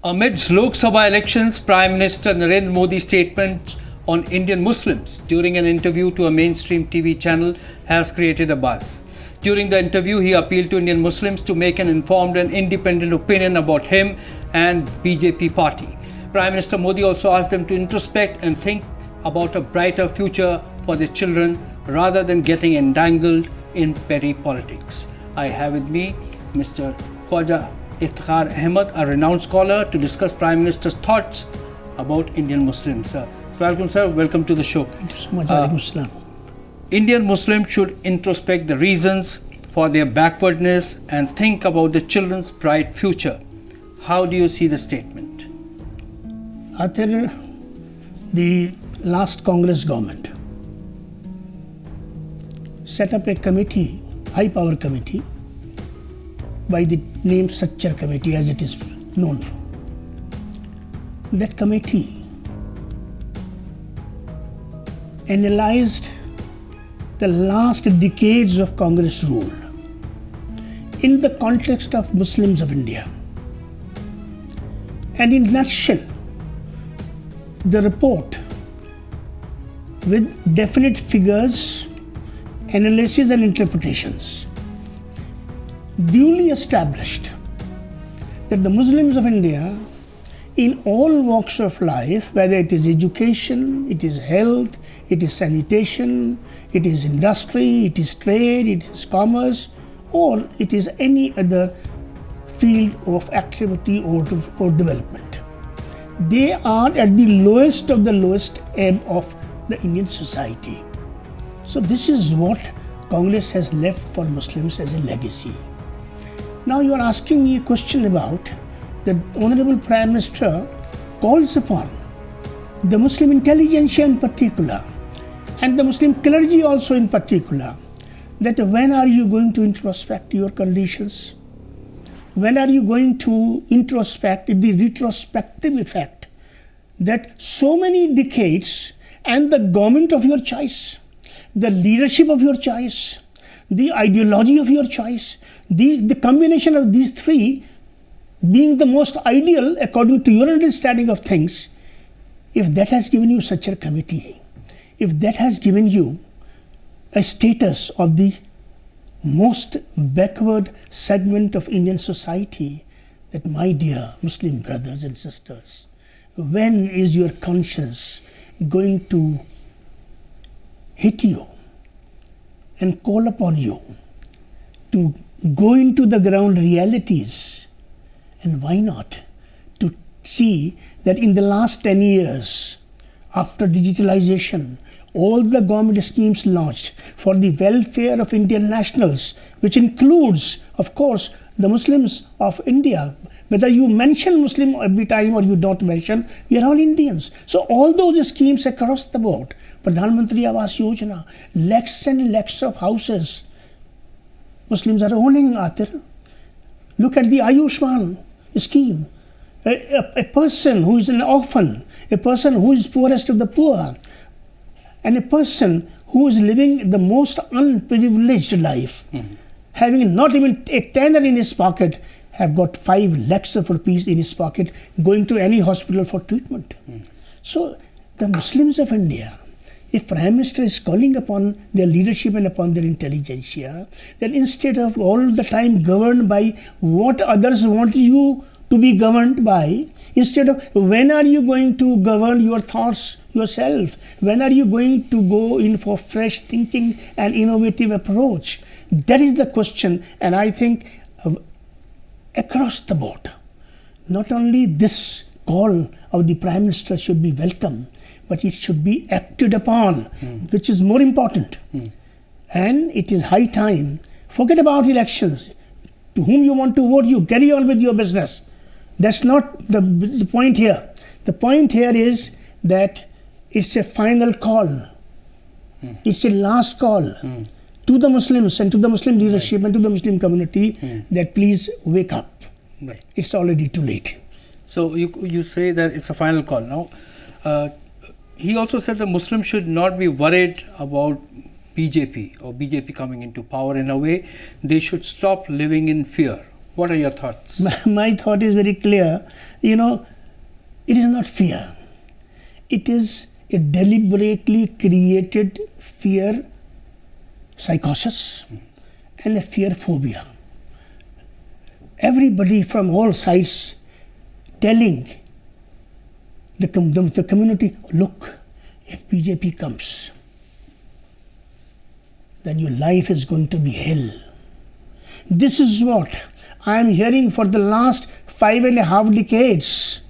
Amidst Lok Sabha elections, Prime Minister Narendra Modi's statement on Indian Muslims during an interview to a mainstream TV channel has created a buzz. During the interview, he appealed to Indian Muslims to make an informed and independent opinion about him and BJP party. Prime Minister Modi also asked them to introspect and think about a brighter future for their children rather than getting entangled in petty politics. I have with me Mr. Khwaja Iftikhar Ahmed, a renowned scholar, to discuss Prime Minister's thoughts about Indian Muslims. Welcome, sir. Welcome to the show. Thank you so much. Walaikum Assalam. Indian Muslims should introspect the reasons for their backwardness and think about the children's bright future. How do you see the statement? After the last Congress government set up a committee, high power committee, by the name Sachar Committee, as it is known for. That committee analyzed the last decades of Congress rule in the context of Muslims of India. And in a nutshell, the report, with definite figures, analysis and interpretations, duly established that the Muslims of India in all walks of life, whether it is education, it is health, it is sanitation, it is industry, it is trade, it is commerce, or it is any other field of activity or development, they are at the lowest of the lowest ebb of the Indian society. So this is what Congress has left for Muslims as a legacy. Now you are asking me a question about the Honorable Prime Minister calls upon the Muslim intelligentsia in particular and the Muslim clergy also in particular, that when are you going to introspect your conditions? When are you going to introspect the retrospective effect that so many decades and the government of your choice, the leadership of your choice, the ideology of your choice, the combination of these three being the most ideal according to your understanding of things, if that has given you such a committee, if that has given you a status of the most backward segment of Indian society, that my dear Muslim brothers and sisters, when is your conscience going to hit you and call upon you to go into the ground realities? And why not to see that in the last 10 years, after digitalization, all the government schemes launched for the welfare of Indian nationals, which includes, of course, the Muslims of India. Whether you mention Muslim every time or you don't mention, we are all Indians. So all those schemes across the board, Pradhan Mantri Awas Yojana, lakhs and lakhs of houses, Muslims are owning, Atir. Look at the Ayushman scheme. A person who is an orphan, a person who is poorest of the poor, and a person who is living the most unprivileged life, having not even a tenner in his pocket, have got 5 lakhs of rupees in his pocket going to any hospital for treatment. So the Muslims of India, if Prime Minister is calling upon their leadership and upon their intelligentsia, that instead of all the time governed by what others want you to be governed by, instead of when are you going to govern your thoughts yourself, when are you going to go in for fresh thinking and innovative approach, that is the question. And I think across the board, not only this call of the Prime Minister should be welcome, but it should be acted upon, which is more important. And it is high time. Forget about elections. To whom you want to vote, you carry on with your business. That's not the point here. The point here is that it's a final call. It's a last call to the Muslims and to the Muslim leadership and to the Muslim community that please wake up. Right. It's already too late. So you say that it's a final call. Now, he also said that Muslims should not be worried about BJP or BJP coming into power. In a way, they should stop living in fear. What are your thoughts? My thought is very clear. You know, it is not fear. It is a deliberately created fear psychosis and a fear phobia. Everybody from all sides telling the community, look, if BJP comes, then your life is going to be hell. This is what I am hearing for the last 5.5 decades.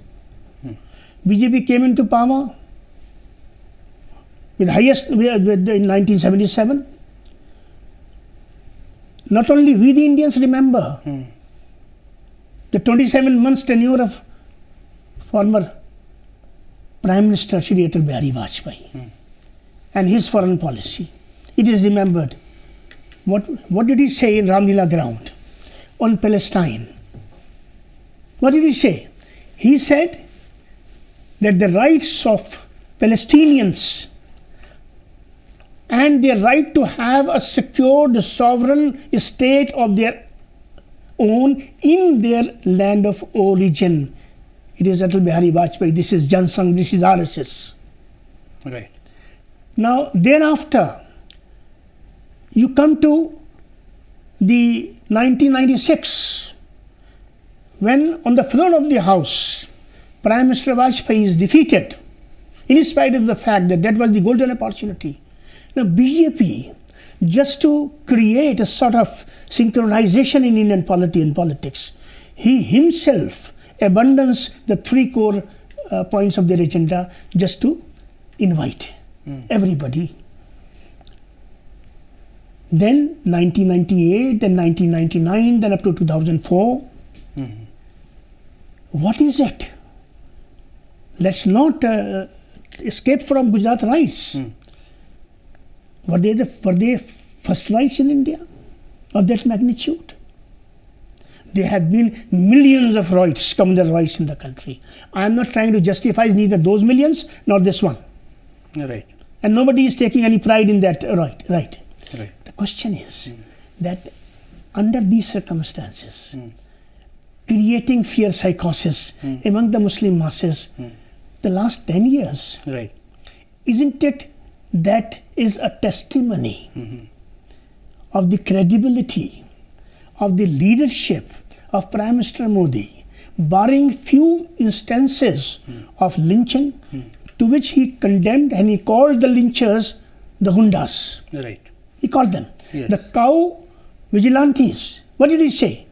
BJP came into power with highest in 1977. Not only we the Indians remember the 27 months tenure of former Prime Minister Shri Atal Bihari Vajpayee and his foreign policy. It is remembered. What did he say in Ramlila ground on Palestine? What did he say? He said that the rights of Palestinians and their right to have a secured sovereign state of their own in their land of origin. It is Atal Bihari Vajpayee. This is Jansangh. This is RSS. Right. Now, thereafter, you come to the 1996, when on the floor of the House, Prime Minister Vajpayee is defeated, in spite of the fact that that was the golden opportunity. Now, BJP, just to create a sort of synchronization in Indian polity and politics, he himself abandons the 3 core points of their agenda just to invite everybody. Then 1998, then 1999, then up to 2004. What is it? Let's not escape from Gujarat rights. Were they first rights in India of that magnitude? There have been millions of rights, communal rights in the country. I am not trying to justify neither those millions nor this one. Right. And nobody is taking any pride in that right. Right. The question is that under these circumstances, creating fear psychosis among the Muslim masses, the last 10 years, Right. isn't it that is a testimony of the credibility of the leadership of Prime Minister Modi, barring few instances of lynching, to which he condemned, and he called the lynchers the Gundas. Right. He called them Yes. the cow vigilantes. What did he say?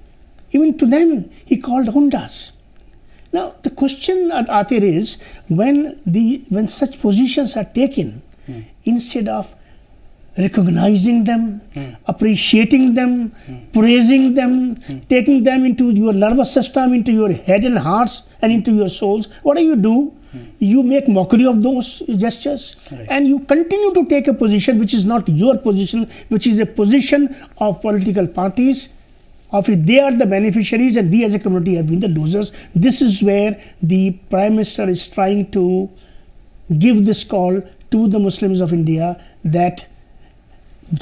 Even to them, he called Gundas. Now, the question out there is, when such positions are taken, instead of recognizing them, appreciating them, praising them, taking them into your nervous system, into your head and hearts, and into your souls, what do? You make mockery of those gestures, and you continue to take a position which is not your position, which is a position of political parties, of it they are the beneficiaries and we as a community have been the losers. This is where the Prime Minister is trying to give this call to the Muslims of India, that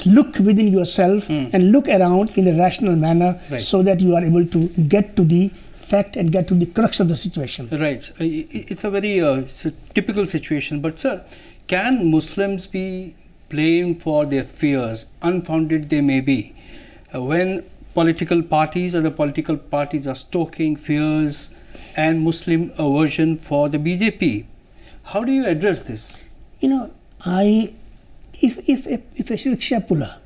look within yourself and look around in a rational manner, so that you are able to get to the fact and get to the crux of the situation. Right. It's a very it's a typical situation. But sir, can Muslims be blamed for their fears, unfounded they may be, when political parties are stoking fears and Muslim aversion for the BJP? How do you address this? You know, if a rickshaw puller,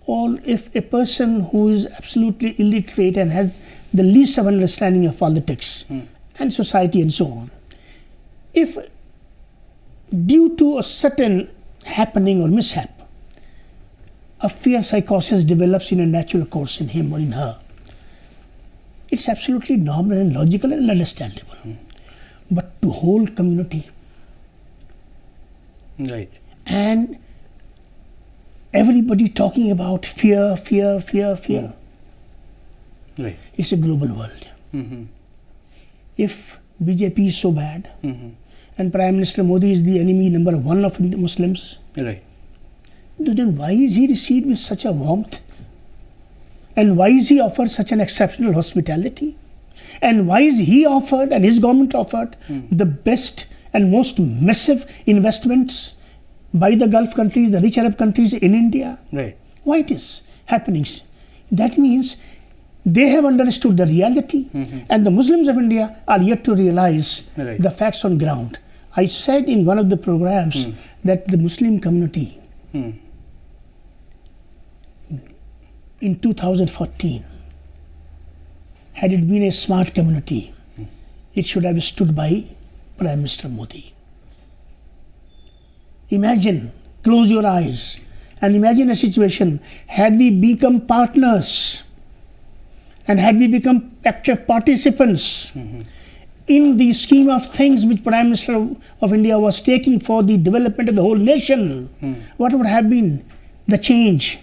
or if a person who is absolutely illiterate and has the least of understanding of politics and society and so on, if due to a certain happening or mishap, a fear psychosis develops in a natural course in him or in her, it's absolutely normal and logical and understandable. But to whole community, Right. and everybody talking about fear. Right. It's a global world. If BJP is so bad, and Prime Minister Modi is the enemy number 1 of Muslims, Right. then why is he received with such a warmth And why is he offered such an exceptional hospitality? And why is he offered and his government offered the best and most massive investments by the Gulf countries, the rich Arab countries in India? Right. Why it is happening? That means they have understood the reality, and the Muslims of India are yet to realize the facts on ground. I said in one of the programs that the Muslim community in 2014, had it been a smart community, it should have stood by Prime Minister Modi. Imagine, close your eyes, and imagine a situation, had we become partners and had we become active participants in the scheme of things which Prime Minister of India was taking for the development of the whole nation, what would have been the change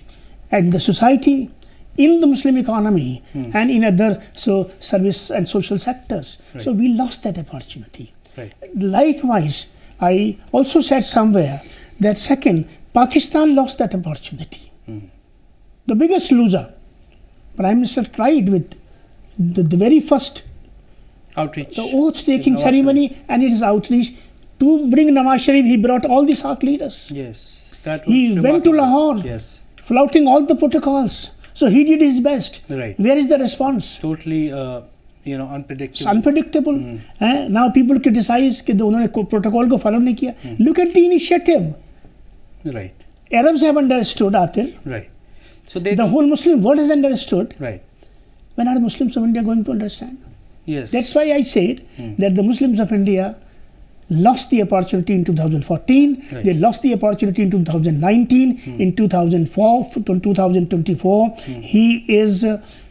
at the society, in the Muslim economy, and in other service and social sectors. Right. So we lost that opportunity. Right. Likewise, I also said somewhere that second, Pakistan lost that opportunity. The biggest loser. Prime Minister tried with the very first Outreach. the oath-taking ceremony, and it is outreach. To bring Nawaz Sharif, he brought all the South leaders. Yes. That was He went to remarkable. Lahore, Yes. flouting all the protocols. So he did his best. Right. Where is the response? Totally, unpredictable. It's unpredictable. Now people criticize कि उन्होंने protocol को follow नहीं किया. Look at the initiative. Right. Arabs have understood, Atir. Right. So they. The whole Muslim world has understood. Right. When are the Muslims of India going to understand? Yes. That's why I said that the Muslims of India lost the opportunity in 2014, Right. they lost the opportunity in 2019, in 2004 to 2024. He is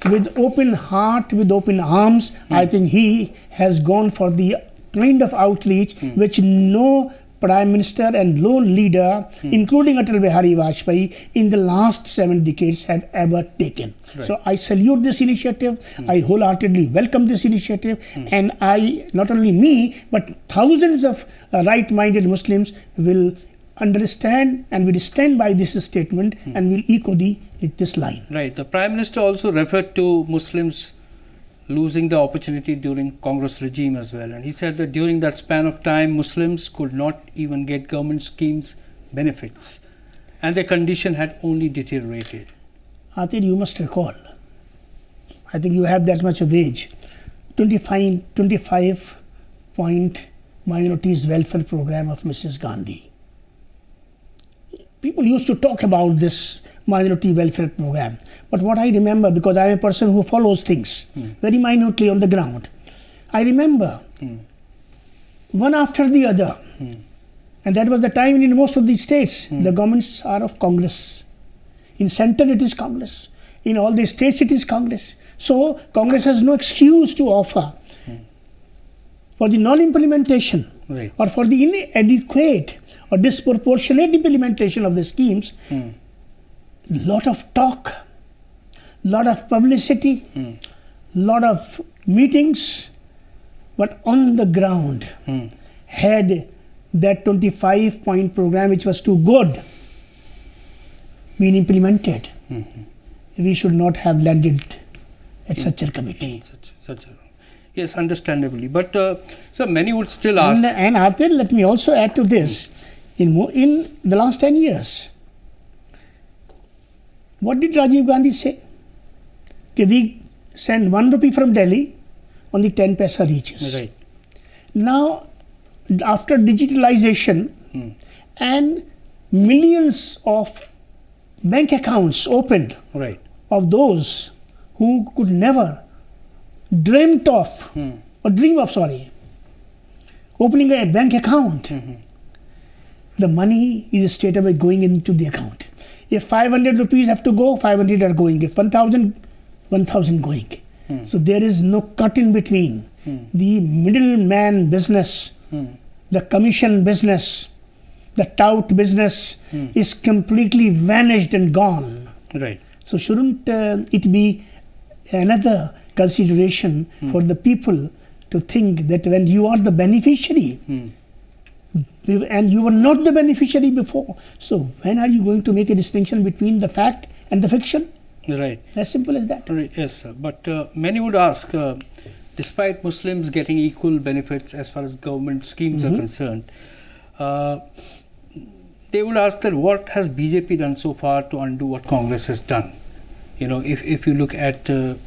with open heart, with open arms. I think he has gone for the kind of outreach which no Prime Minister and lone leader, including Atal Bihari Vajpayee, in the last 7 decades have ever taken. Right. So I salute this initiative. I wholeheartedly welcome this initiative, and I, not only me, but thousands of right-minded Muslims will understand and will stand by this statement and will echo this line. Right. The Prime Minister also referred to Muslims losing the opportunity during Congress regime as well. And he said that during that span of time, Muslims could not even get government schemes benefits. And their condition had only deteriorated. Atir, you must recall, I think you have that much of age, 25-point minorities welfare program of Mrs. Gandhi. People used to talk about this minority welfare program. But what I remember, because I am a person who follows things very minutely on the ground, I remember one after the other, and that was the time in most of these states, the governments are of Congress. In center it is Congress. In all the states it is Congress. So Congress has no excuse to offer for the non-implementation Right. or for the inadequate or disproportionate implementation of the schemes. Lot of talk, lot of publicity, lot of meetings, but on the ground, had that 25-point program, which was too good, been implemented, we should not have landed at such a committee. Yes, understandably. But so many would still ask. And Atir, let me also add to this. In the last 10 years, what did Rajiv Gandhi say? Okay, we send 1 rupee from Delhi, only 10 paisa reaches. Right. Now, after digitalization and millions of bank accounts opened Right. of those who could never dream of opening a bank account, the money is straight away going into the account. If 500 rupees have to go, 500 are going. If 1,000, 1,000 going. So there is no cut in between. The middleman business, the commission business, the tout business is completely vanished and gone. Right. So shouldn't it be another consideration for the people to think that when you are the beneficiary, and you were not the beneficiary before, so when are you going to make a distinction between the fact and the fiction? Right. As simple as that. Right. Yes, sir. But many would ask, despite Muslims getting equal benefits as far as government schemes are concerned, they would ask that what has BJP done so far to undo what Congress has done? If you look at the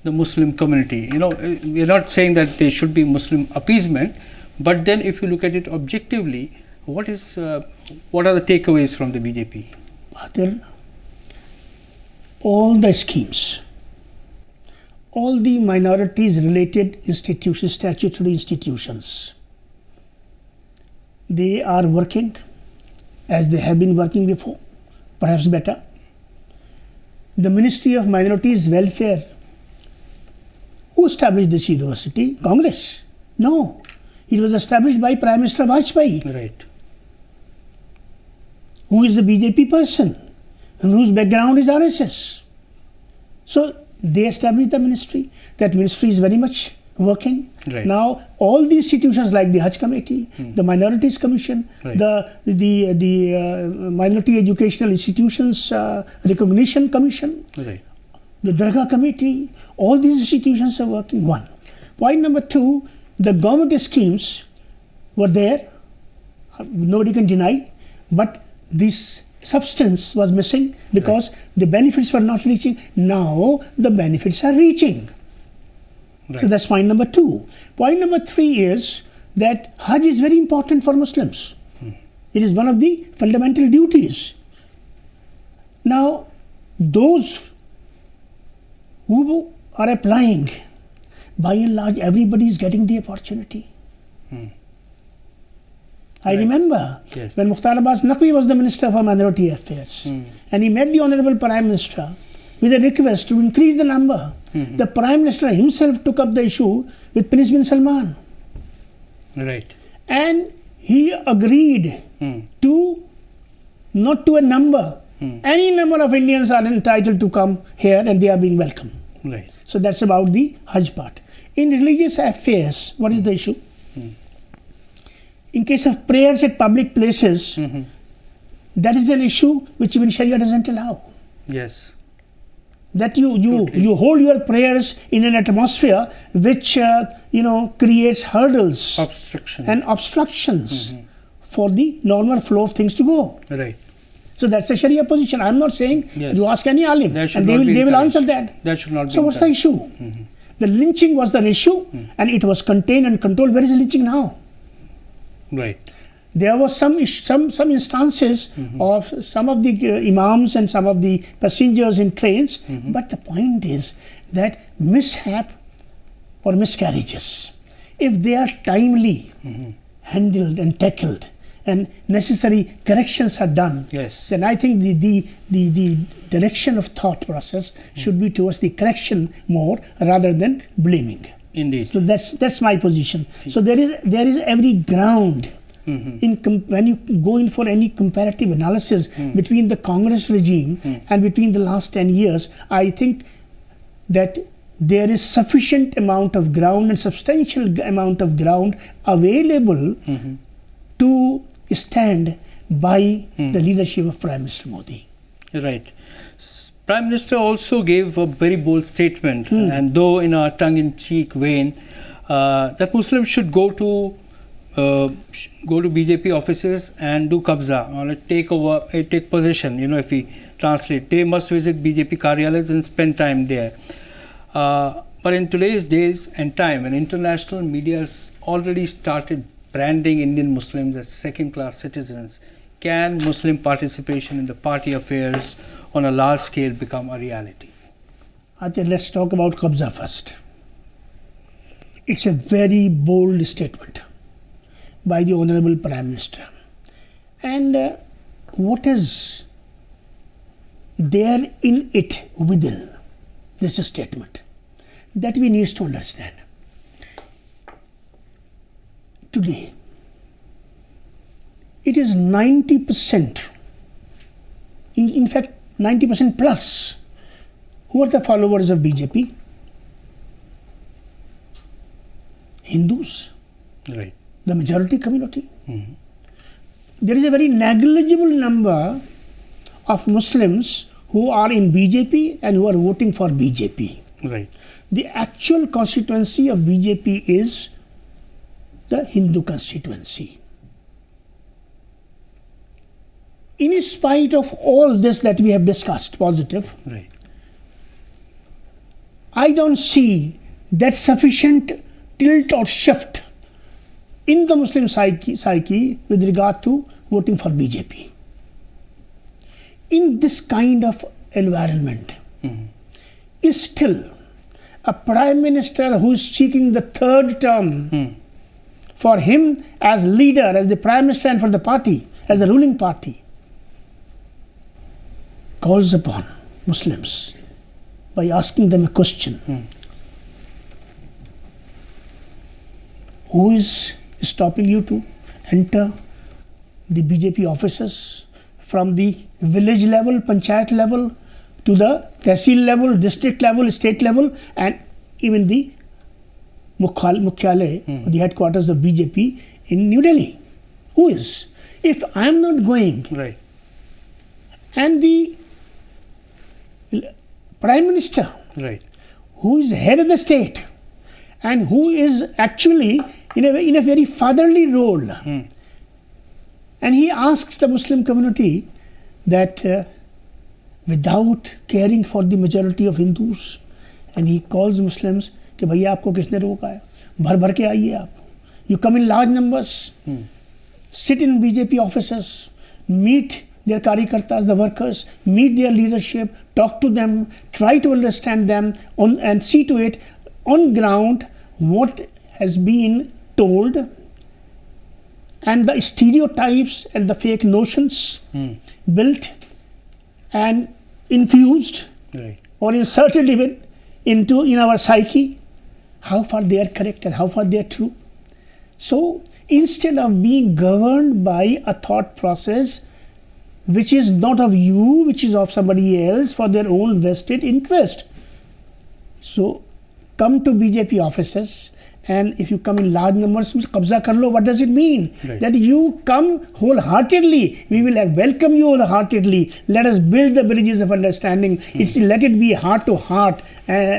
Muslim community, we're not saying that there should be Muslim appeasement, but then if you look at it objectively, what are the takeaways from the BJP? All the schemes, all the minorities related institutions, statutory institutions, they are working as they have been working before, perhaps better. The Ministry of Minorities Welfare, who established this university? Congress? No, it was established by Prime Minister Vajpayee, Right. who is a BJP person and whose background is RSS. So they established the ministry. That ministry is very much working. Right. Now all the institutions like the Hajj Committee, the Minorities Commission, Right. the Minority Educational Institutions Recognition Commission, Right. the Dargah Committee, all these institutions are working. One. Point number two, the government schemes were there, nobody can deny, but this substance was missing because the benefits were not reaching. Now the benefits are reaching. Right. So that's point number two. Point number three is that Hajj is very important for Muslims. It is one of the fundamental duties. Now, those who are applying, by and large, everybody is getting the opportunity. I remember Yes. when Mukhtar Abbas Naqvi was the Minister for Minority Affairs, and he met the Honorable Prime Minister with a request to increase the number. The Prime Minister himself took up the issue with Prince bin Salman, Right. and he agreed to not to a number. Any number of Indians are entitled to come here and they are being welcome. Right. So that's about the Hajj part. In religious affairs, what is the issue? In case of prayers at public places, that is an issue which even Sharia doesn't allow. Yes. That you hold your prayers in an atmosphere which creates hurdles Obstruction. and obstructions for the normal flow of things to go. Right. So that's the Sharia position. I'm not saying Yes. you ask any alim That should and they not be will encouraged. answer that. That should not be So what's the encouraged. issue? The lynching was the issue and it was contained and controlled. Where is lynching now? Right. There was some instances of some of the imams and some of the passengers in trains, but the point is that mishap or miscarriages, if they are timely handled and tackled and necessary corrections are done, Yes. then I think the direction of thought process should be towards the correction more rather than blaming. Indeed. So that's my position. So there is every ground when you go in for any comparative analysis between the Congress regime and between the last 10 years, I think that there is sufficient amount of ground and substantial amount of ground available to stand by the leadership of Prime Minister Modi. Right. Prime Minister also gave a very bold statement, and though in a tongue-in-cheek vein, that Muslims should go to BJP offices and do qabza, or take possession. If we translate, they must visit BJP karyalayas and spend time there. But in today's days and time, when international media has already started branding Indian Muslims as second-class citizens, can Muslim participation in the party affairs on a large scale become a reality? I think let's talk about qabza first. It's a very bold statement by the Honorable Prime Minister. And what is there in it within this statement that we need to understand? Today, it is 90%, in fact 90% plus, who are the followers of BJP? Hindus, Right. the majority community. There is a very negligible number of Muslims who are in BJP and who are voting for BJP. Right. The actual constituency of BJP is the Hindu constituency. In spite of all this that we have discussed, positive, Right. I don't see that sufficient tilt or shift in the Muslim psyche with regard to voting for BJP. In this kind of environment, is still a prime minister who is seeking the third term for him as leader, as the prime minister and for the party, as the ruling party, calls upon Muslims by asking them a question. Who is stopping you to enter the BJP offices from the village level, panchayat level, to the tehsil level, district level, state level, and even the Mukhyalaya, the headquarters of BJP in New Delhi? Who is? If I am not going, Right. and the Prime Minister, Right. who is head of the state and who is actually in a very fatherly role, and he asks the Muslim community that without caring for the majority of Hindus, and he calls Muslims कि भैया आपको किसने रोका है, भर भर के आइए आप, you come in large numbers, sit in BJP offices, meet their karyakartas, the workers, meet their leadership, talk to them, try to understand them, and see to it on ground what has been told, and the stereotypes and the fake notions built and infused Right. or inserted even in our psyche, how far they are correct and how far they are true. So instead of being governed by a thought process which is not of you, which is of somebody else for their own vested interest, so come to BJP offices, and if you come in large numbers, qabza kar lo. What does it mean? Right. That you come wholeheartedly. We will welcome you wholeheartedly. Let us build the bridges of understanding. Let it be heart to heart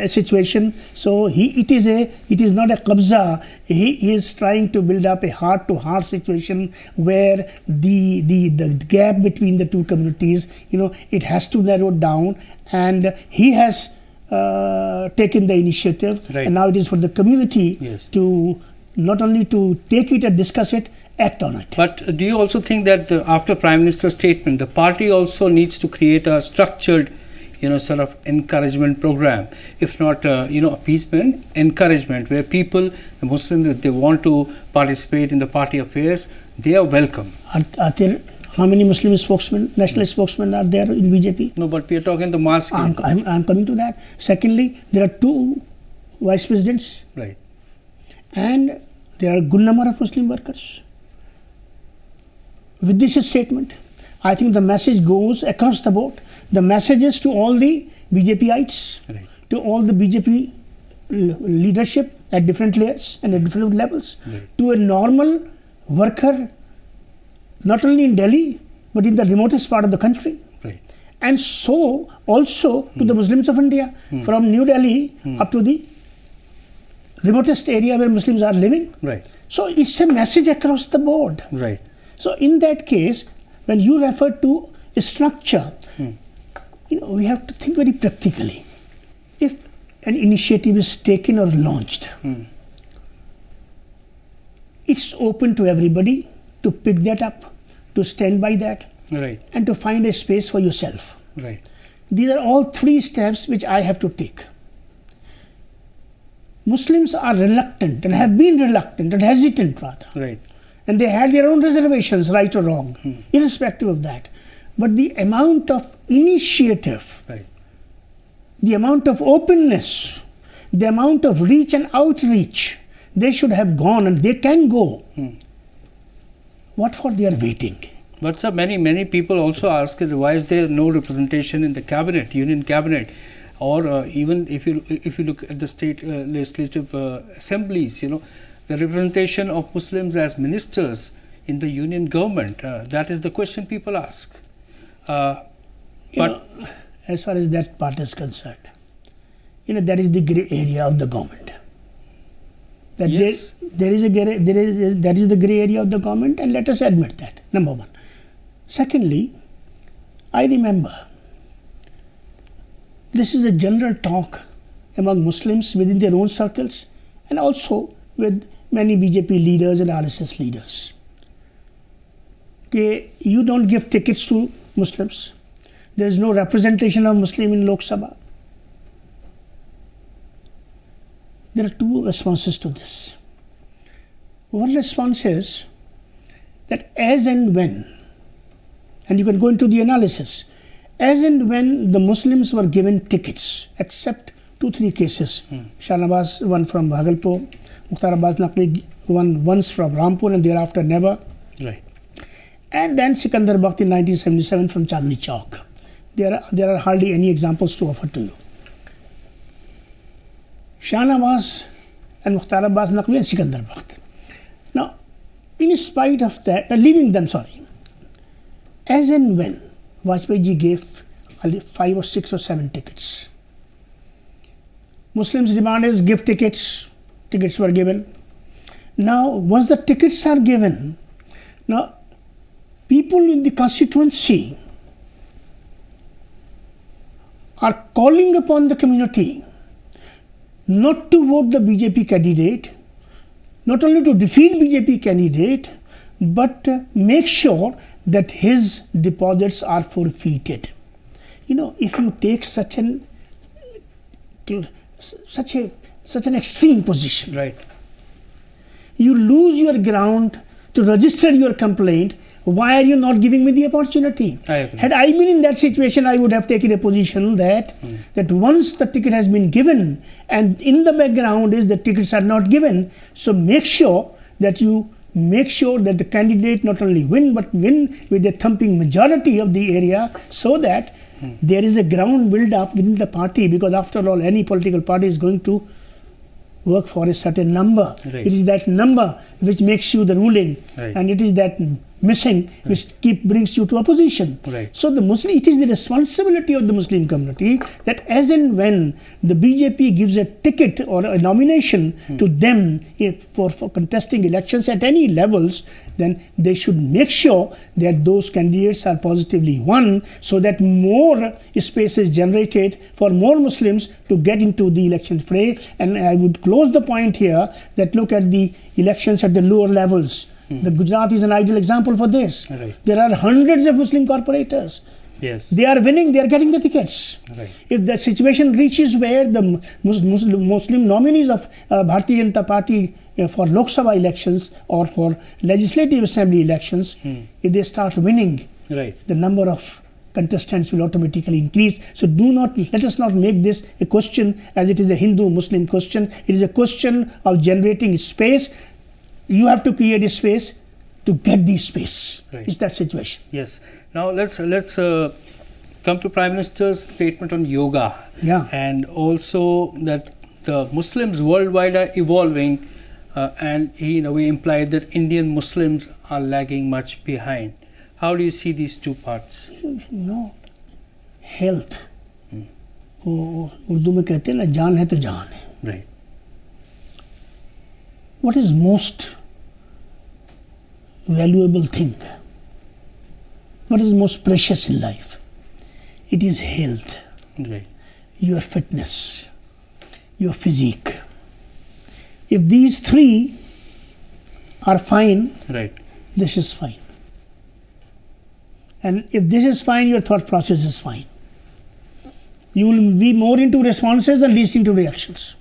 situation. So it is not a qabza. He is trying to build up a heart to heart situation where the gap between the two communities, it has to narrow down, and he has taken the initiative, Right. and now it is for the community Yes. to not only to take it and discuss it, act on it. But do you also think that after Prime Minister's statement, the party also needs to create a structured, sort of encouragement program, if not, appeasement, encouragement, where people, the Muslims, if they want to participate in the party affairs, they are welcome. Are there, how many Muslim spokesmen, national spokesmen are there in BJP? No, but we are talking the mass scale. I'm coming to that. Secondly, there are 2 vice presidents, Right. and there are a good number of Muslim workers. With this statement, I think the message goes across the board. The message is to all the BJPites, Right. to all the BJP leadership at different layers and at different levels, Right. to a normal worker, not only in Delhi, but in the remotest part of the country. Right. And so also to the Muslims of India, from New Delhi up to the remotest area where Muslims are living. Right. So it's a message across the board. Right. So in that case, when you refer to a structure, we have to think very practically. If an initiative is taken or launched, it's open to everybody to pick that up, to stand by that, Right. and to find a space for yourself. Right. These are all 3 steps which I have to take. Muslims are reluctant and have been reluctant and hesitant rather. Right. And they had their own reservations, right or wrong, irrespective of that. But the amount of initiative, Right. the amount of openness, the amount of reach and outreach, they should have gone, and they can go. What for they are waiting? But sir, many people also ask, why is there no representation in the cabinet, union cabinet, or even if you look at the state legislative assemblies, the representation of Muslims as ministers in the union government. That is the question people ask. as far as that part is concerned, that is the grey area of the government. That Yes. there is that is the grey area of the government, and let us admit that. Number one. Secondly, I remember this is a general talk among Muslims within their own circles, and also with many BJP leaders and RSS leaders. Okay, you don't give tickets to Muslims. There is no representation of Muslim in Lok Sabha. There are two responses to this. One response is that as and when, and you can go into the analysis, as and when the Muslims were given tickets, except 2-3 cases, Shahnawaz, one from Bhagalpur, Mukhtar Abbas Naqvi, one once from Rampur and thereafter never. Right. And then Sikandar Bakht in 1977 from Chandni Chowk. There are hardly any examples to offer to you. Shahnawaz and Mukhtar Abbas Naqvi and Sikandar Bakht. Now, in spite of that, leaving them, as and when Vajpayee ji gave 5 or 6 or 7 tickets, Muslims' demand is give tickets. Tickets were given. Now, once the tickets are given, now people in the constituency are calling upon the community not to vote the BJP candidate, not only to defeat BJP candidate, but make sure that his deposits are forfeited. If you take such an extreme position, Right. you lose your ground to register your complaint. Why are you not giving me the opportunity? I agree. Had I been in that situation, I would have taken a position that once the ticket has been given, and in the background is the tickets are not given, so make sure that the candidate not only win, but win with a thumping majority of the area, so that there is a ground build up within the party, because after all, any political party is going to work for a certain number. Right. It is that number which makes you the ruling, Right. and it is that missing which brings you to opposition. Right. So it is the responsibility of the Muslim community that as and when the BJP gives a ticket or a nomination to them for contesting elections at any levels, then they should make sure that those candidates are positively won, so that more space is generated for more Muslims to get into the election fray. And I would close the point here that look at the elections at the lower levels. The Gujarat is an ideal example for this. Right. There are hundreds of Muslim corporators. Yes. They are winning, they are getting the tickets. Right. If the situation reaches where the Muslim nominees of Bharatiya Janata Party for Lok Sabha elections or for Legislative Assembly elections, if they start winning, Right. the number of contestants will automatically increase. So let us not make this a question as it is a Hindu-Muslim question. It is a question of generating space. You have to create a space to get the space. Right. It's that situation. Yes. Now let's come to Prime Minister's statement on yoga. Yeah. And also that the Muslims worldwide are evolving, and we implied that Indian Muslims are lagging much behind. How do you see these two parts? Health. Urdu में कहते हैं ना, जान है तो जान है. Right. What is most valuable thing? What is most precious in life? It is health, Right. your fitness, your physique. If these three are fine, Right. this is fine. And if this is fine, your thought process is fine. You will be more into responses and least into reactions.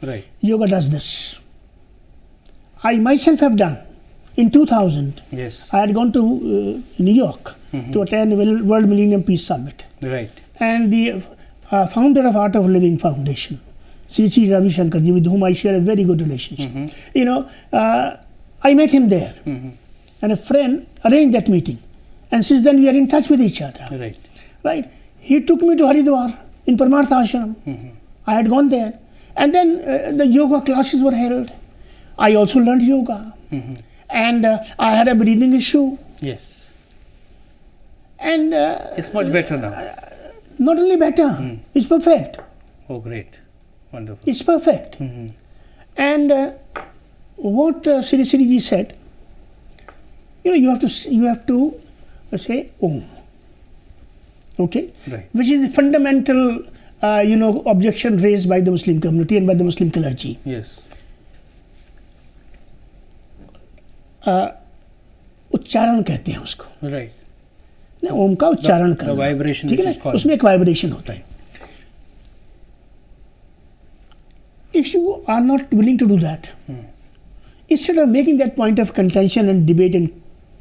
Right. Yoga does this. I myself have done. In 2000, Yes. I had gone to New York to attend World Millennium Peace Summit. Right. And the founder of Art of Living Foundation, Sri Ravi Shankar ji, with whom I share a very good relationship. I met him there. And a friend arranged that meeting. And since then we are in touch with each other. Right. Right? He took me to Haridwar in Paramartha Ashram. I had gone there. And then the yoga classes were held. I also learned yoga. And I had a breathing issue. Yes. And It's much better now. Not only better, it's perfect. Oh, great. Wonderful. It's perfect. And what Sri Sri ji said, you have to say Om. Okay? Right. Which is the fundamental, objection raised by the Muslim community and by the Muslim clergy. Yes. उच्चारण कहते हैं उसको, Right. ना ओम का उच्चारण करना, vibration ठीक है which is ना, called. उसमें एक वाइब्रेशन होता है. If you are not willing to do that, instead of making that point of contention and debate and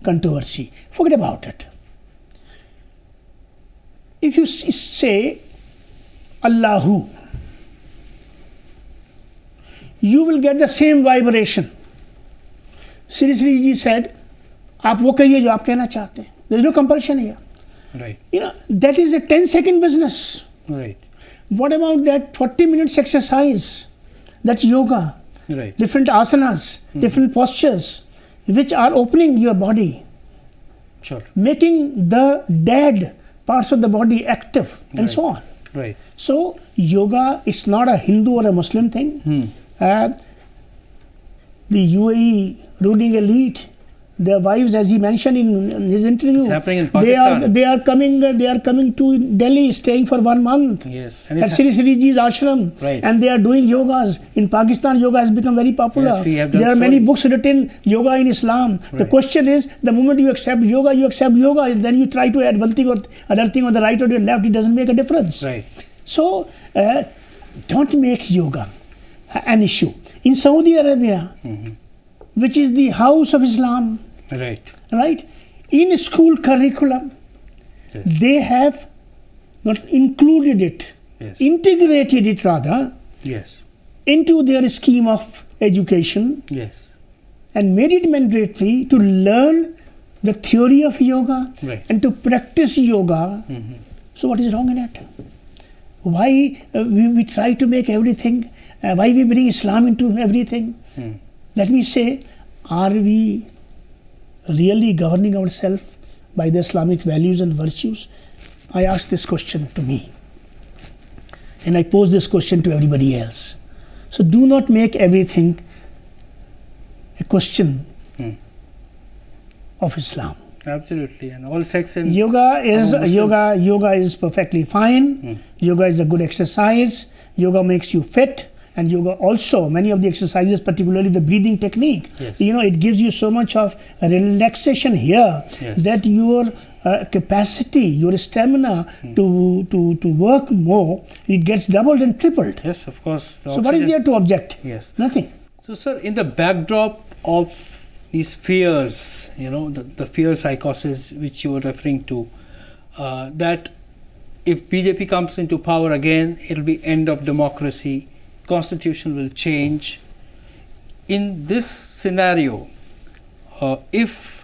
controversy, forget about it. If you say Allahu, you will get the same vibration. Sri Sri ji said, आप वो कहिए जो आप कहना चाहते हैं. There is no compulsion here. Right. That is a 10-second business. Right. What about that 40 minutes exercise? That's yoga. Right. Different asanas, different postures, which are opening your body, Sure. making the dead parts of the body active, and so on. Right. So, yoga is not a Hindu or a Muslim thing. The UAE ruling elite, their wives, as he mentioned in his interview, It's happening in Pakistan. They are coming to Delhi, staying for 1 month. Yes. At Sri Sri Ji's ashram, Right. and they are doing yogas. In Pakistan, yoga has become very popular. Yes, we have done There are many stories. books written, yoga in Islam. The Right. question is, the moment you accept yoga, then you try to add one thing or other thing on the right or the left, it doesn't make a difference. Right. So, don't make yoga an issue. In Saudi Arabia, which is the house of Islam, right? In school curriculum, Yes. they have not included it, Yes. integrated it rather, Yes. into their scheme of education Yes. and made it mandatory to learn the theory of yoga Right. and to practice yoga. So what is wrong in it? Why we try to make everything, why we bring Islam into everything? Let me say, are we really governing ourselves by the Islamic values and virtues? I ask this question to me, and I pose this question to everybody else. So do not make everything a question of Islam. Absolutely. And all sects and Yoga Muslims. is perfectly fine. Yoga is a good exercise. Yoga makes you fit. And yoga also, many of the exercises, particularly the breathing technique, Yes. It gives you so much of relaxation here Yes. that your capacity, your stamina to work more, it gets doubled and tripled. Yes, of course. the So what is oxygen- there to object? Yes. Nothing. So, sir, in the backdrop of these fears, the fear psychosis which you were referring to, that if BJP comes into power again, it'll be end of democracy, constitution will change. In this scenario, if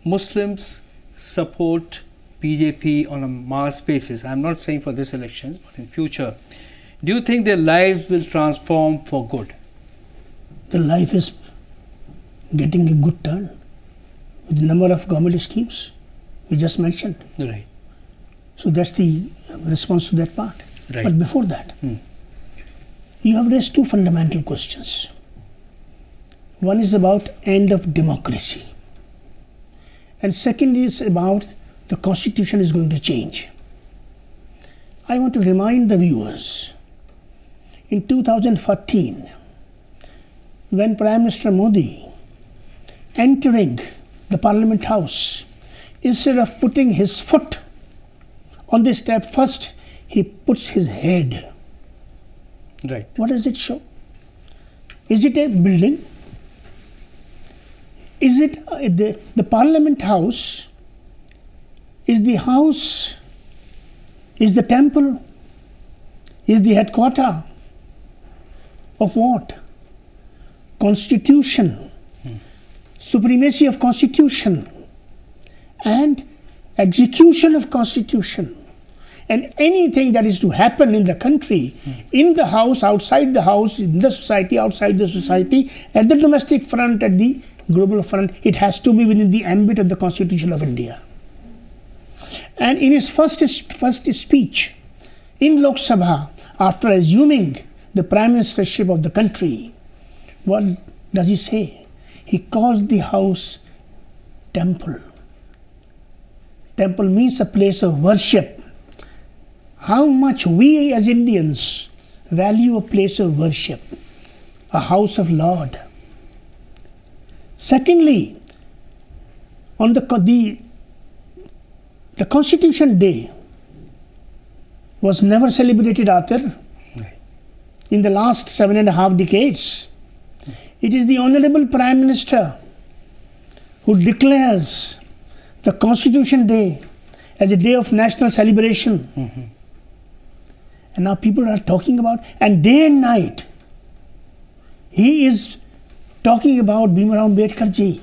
Muslims support BJP on a mass basis, I'm not saying for this elections, but in future, do you think their lives will transform for good? The life is getting a good turn with the number of government schemes we just mentioned. Right. So that's the response to that part. Right. But before that, you have raised two fundamental questions. One is about end of democracy, and second is about the constitution is going to change. I want to remind the viewers, in 2014, when Prime Minister Modi entering the Parliament House, instead of putting his foot on the step first, he puts his head. Right. What does it show? Is it a building? Is it the Parliament House? Is the house? Is the temple? Is the headquarter of what? Constitution, supremacy of Constitution, and execution of Constitution. And anything that is to happen in the country, in the house, outside the house, in the society, outside the society, at the domestic front, at the global front, it has to be within the ambit of the Constitution of India. And in his first speech in Lok Sabha, after assuming the prime ministership of the country, what does he say? He calls the house temple. Temple means a place of worship. How much we as Indians value a place of worship, a house of Lord. Secondly, on the Constitution Day was never celebrated, Arthur, in the last 7.5 decades. It is the Honorable Prime Minister who declares the Constitution Day as a day of national celebration. And now people are talking about, and day and night, he is talking about Bhimrao Ambedkar ji,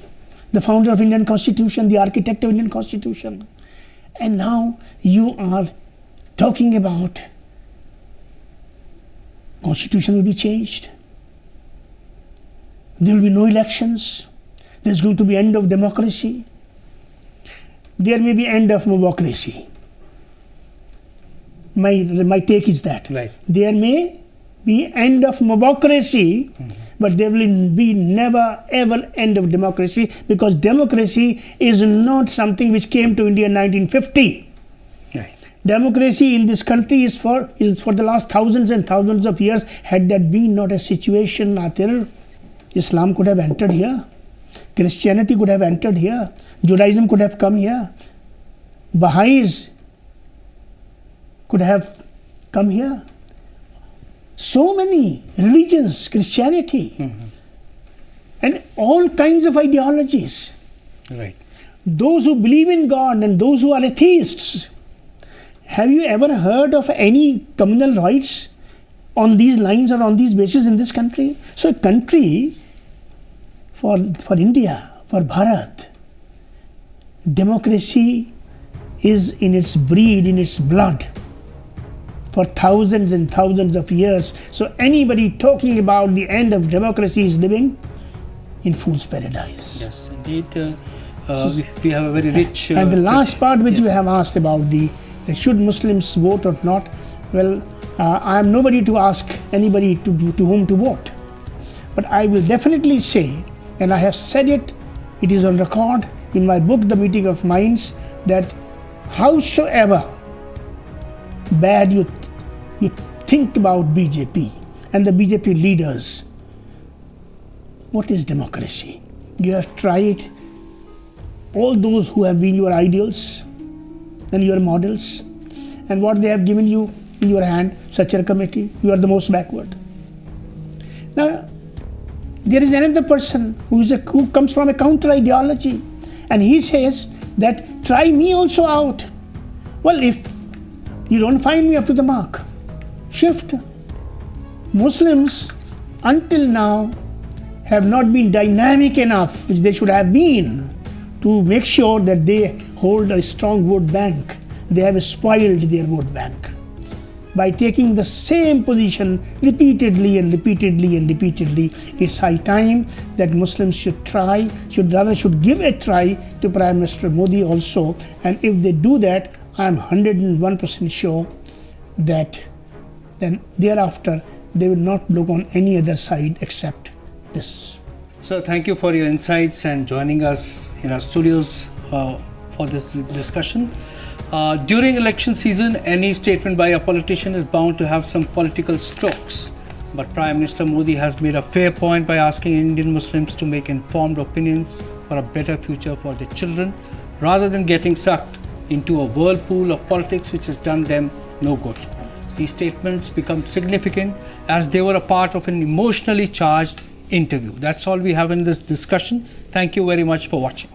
the founder of Indian Constitution, the architect of Indian Constitution. And now you are talking about Constitution will be changed. There will be no elections. There's going to be end of democracy. There may be end of democracy. My take is that. Right. There may be end of democracy, but there will be never ever end of democracy, because democracy is not something which came to India in 1950. Right. Democracy in this country is for the last thousands and thousands of years. Had that been not a situation, Atir, Islam could have entered here, Christianity could have entered here, Judaism could have come here, Baha'is could have come here. So many religions, Christianity, and all kinds of ideologies. Right. Those who believe in God and those who are atheists. Have you ever heard of any communal rights on these lines or on these bases in this country? So a country, for India, for Bharat, democracy is in its breed, in its blood, for thousands and thousands of years. So anybody talking about the end of democracy is living in fool's paradise. Yes, indeed. We have a very rich... and the last part which yes. you have asked about should Muslims vote or not? Well, I am nobody to ask anybody to whom to vote. But I will definitely say, and I have said it, it is on record in my book, The Meeting of Minds, that howsoever bad you think about BJP and the BJP leaders, what is democracy? You have tried all those who have been your ideals and your models, and what they have given you in your hand, such a committee, you are the most backward. Now, there is another person who comes from a counter ideology, and he says that try me also out. Well, if you don't find me up to the mark, shift. Muslims until now have not been dynamic enough, which they should have been, to make sure that they hold a strong vote bank. They have spoiled their vote bank by taking the same position repeatedly and repeatedly and repeatedly. It's high time that Muslims should give a try to Prime Minister Modi also. And if they do that, I'm 101% sure that then thereafter they will not look on any other side except this. So thank you for your insights and joining us in our studios for this discussion. During election season, any statement by a politician is bound to have some political strokes. But Prime Minister Modi has made a fair point by asking Indian Muslims to make informed opinions for a better future for their children, rather than getting sucked into a whirlpool of politics which has done them no good. These statements become significant as they were a part of an emotionally charged interview. That's all we have in this discussion. Thank you very much for watching.